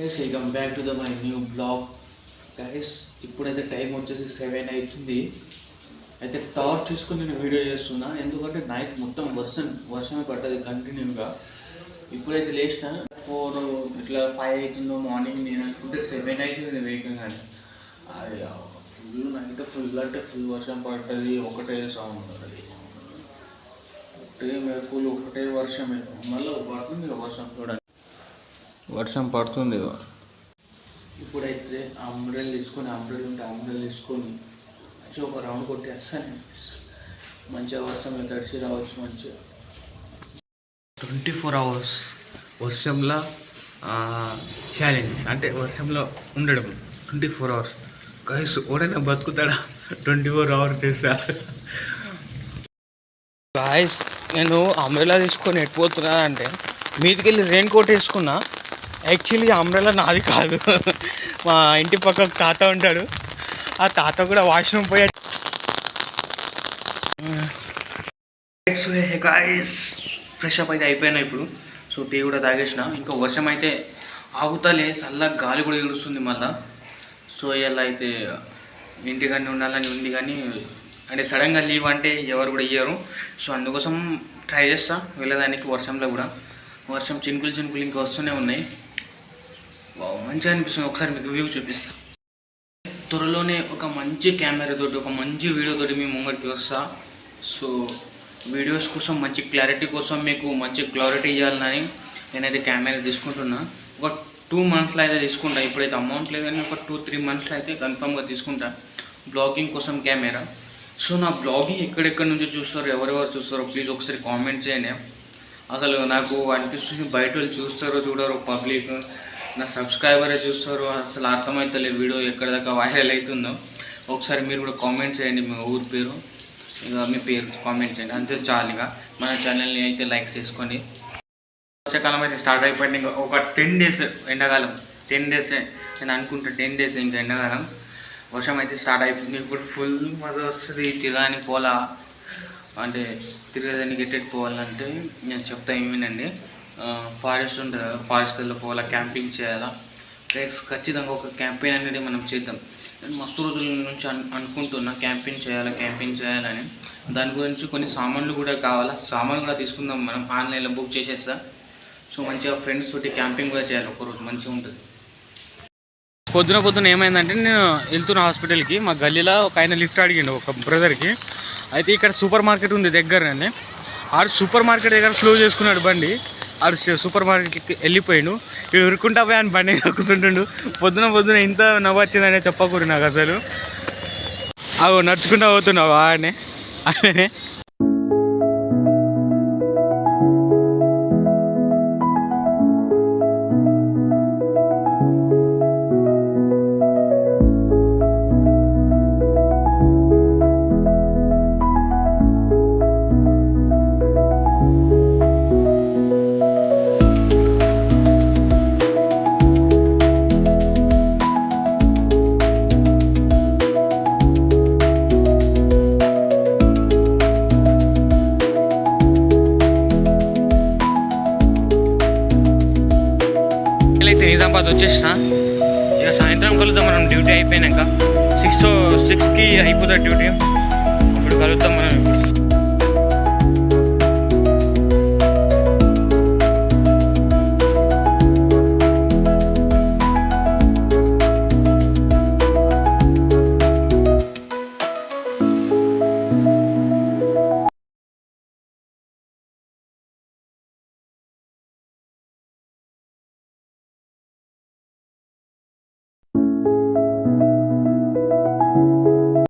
Guys welcome back to my new blog. Guys ఇప్పుడైతే time వచ్చేసి 7 అవుతుంది. అయితే టార్చ్ తీసుకొని నేను వీడియో చేస్తున్నా, ఎందుకంటే నైట్ మొత్తం వర్షమే పడ్డది కంటిన్యూగా. ఇప్పుడైతే లేచిన 4 ఇట్లా 5 అవుతుందో మార్నింగ్, నేను అనుకుంటే 7 అవుతుంది వేగం. కానీ అది ఫుల్ నైట్ ఫుల్ అంటే ఫుల్ వర్షం పడ్డది. ఒకటే సౌండ్, అది ఒకటే మెరుపులు, ఒకటే వర్షమే. మళ్ళీ పడుతుంది వర్షం చూడండి, వర్షం పడుతుంది. ఇప్పుడైతే అంబ్రెల్ తీసుకొని, అంబ్రెల్ తీసుకొని మంచిగా ఒక రౌండ్ కొట్టేస్తాను. మంచిగా వర్షం తడిసి రావచ్చు. మంచిగా 24 hours వర్షంలో ఛాలెంజ్, అంటే వర్షంలో ఉండడం 24 hours. గైస్ ఎవడైనా బతుకుతాడా 24 hours చేస్తా? గాయస్ నేను అంబ్రెల్లా తీసుకొని ఎట్టిపోతున్నా అంటే, మీదికి వెళ్ళి రెయిన్ కోట్ వేసుకున్నా. యాక్చువల్లీ అంబ్రెల్లా నాది కాదు, మా ఇంటి పక్కకు తాత ఉంటాడు. ఆ తాత కూడా వాష్రూమ్ పోయాడు. గాయస్ ఫ్రెష్ అప్ అయితే అయిపోయినా ఇప్పుడు. సో టీ కూడా తాగేసిన. ఇంకా వర్షం అయితే ఆగుతలే, చల్లగా గాలి కూడా ఎగురుస్తుంది మళ్ళా. సో ఇలా అయితే ఇంటికన్నా ఉండాలని ఉంది, కానీ అంటే సడన్గా లీవ్ అంటే ఎవరు కూడా ఇయ్యరు. సో అందుకోసం ట్రై చేస్తా వెళ్ళడానికి. వర్షంలో కూడా వర్షం చినుకులు ఇంకా వస్తూనే ఉన్నాయి. మంచిగా అనిపిస్తుంది. ఒకసారి మీకు వ్యూ చూపిస్తా. త్వరలోనే ఒక మంచి కెమెరాతోటి, ఒక మంచి వీడియోతోటి మీ ముంగడికి వస్తా. సో వీడియోస్ కోసం, మంచి క్లారిటీ కోసం, మీకు మంచి క్లారిటీ ఇవ్వాలని నేనైతే కెమెరా తీసుకుంటున్నా. ఒక 2 monthsలో అయితే తీసుకుంటా. ఇప్పుడైతే అమౌంట్ లేదు, కానీ ఒక 2-3 monthsలో అయితే కన్ఫామ్గా తీసుకుంటా బ్లాగింగ్ కోసం కెమెరా. సో నా బ్లాగింగ్ ఎక్కడెక్కడి నుంచి చూస్తారో, ఎవరెవరు చూస్తారో ప్లీజ్ ఒకసారి కామెంట్ చేయండి. అసలు నాకు అనిపిస్తుంది బయట వాళ్ళు చూస్తారో చూడరో, పబ్లిక్ నా సబ్స్క్రైబరే చూస్తారు. అసలు అర్థమవుతలేదు వీడియో ఎక్కడ దాకా వైరల్ అవుతుందో. ఒకసారి మీరు కూడా కామెంట్ చేయండి, మీ ఊరి పేరు, ఇక మీ పేరు కామెంట్ చేయండి, అంతే చాలు. ఇక మన ఛానల్ని అయితే లైక్ చేసుకోండి. వర్షాకాలం అయితే స్టార్ట్ అయిపోయింది. ఇంకా ఒక 10 days ఎండాకాలం, 10 days నేను అనుకుంటా, 10 days ఇంకా ఎండాకాలం. వర్షం అయితే స్టార్ట్ అయిపోయింది. ఇప్పుడు ఫుల్ మజా వస్తుంది తిరగడానికి. పోలా అంటే తిరగడానికి ఎట్టెట్ పోవాలంటే నేను చెప్తా ఏమేనండి. ఫారెస్ట్ ఉంటుంది కదా, ఫారెస్ట్లో పోవాలా, క్యాంపింగ్ చేయాలా. ప్లస్ ఖచ్చితంగా ఒక క్యాంపెయిన్ అనేది మనం చేద్దాం. నేను మస్తు రోజుల నుంచి అనుకుంటున్నా క్యాంపింగ్ చేయాలని. దాని గురించి కొన్ని సామాన్లు కూడా కావాలా, సామాన్లు కూడా తీసుకుందాం మనం. ఆన్లైన్లో బుక్ చేసేస్తా. సో మంచిగా ఫ్రెండ్స్ తోటి క్యాంపింగ్ కూడా చేయాలి ఒకరోజు, మంచిగా ఉంటుంది. పొద్దున ఏమైందంటే, నేను వెళ్తున్న హాస్పిటల్కి, మా గల్లీలో ఒక ఆయన లిఫ్ట్ అడిగిండు ఒక బ్రదర్కి. అయితే ఇక్కడ సూపర్ మార్కెట్ ఉంది దగ్గరనే. ఆడు సూపర్ మార్కెట్ దగ్గర స్లో చేసుకున్నాడు బండి. ఆడు సూపర్ మార్కెట్కి వెళ్ళిపోయాడు. ఇక్కడ ఉరుక్కుంటా పోయి అని బండి కూర్చుంటుండు. పొద్దున ఇంత నవ్వు వచ్చిందనే చెప్పకూడదు నాకు అసలు. అవి నడుచుకుంటా పోతున్నావు ఆయనే. అయితే నిజామాబాద్ వచ్చేసిన. ఇక సాయంత్రం కలుద్దాం మనం, డ్యూటీ అయిపోయినాక. 6కి అయిపోతుంది డ్యూటీ. ఇప్పుడు కలుద్దాం మనం.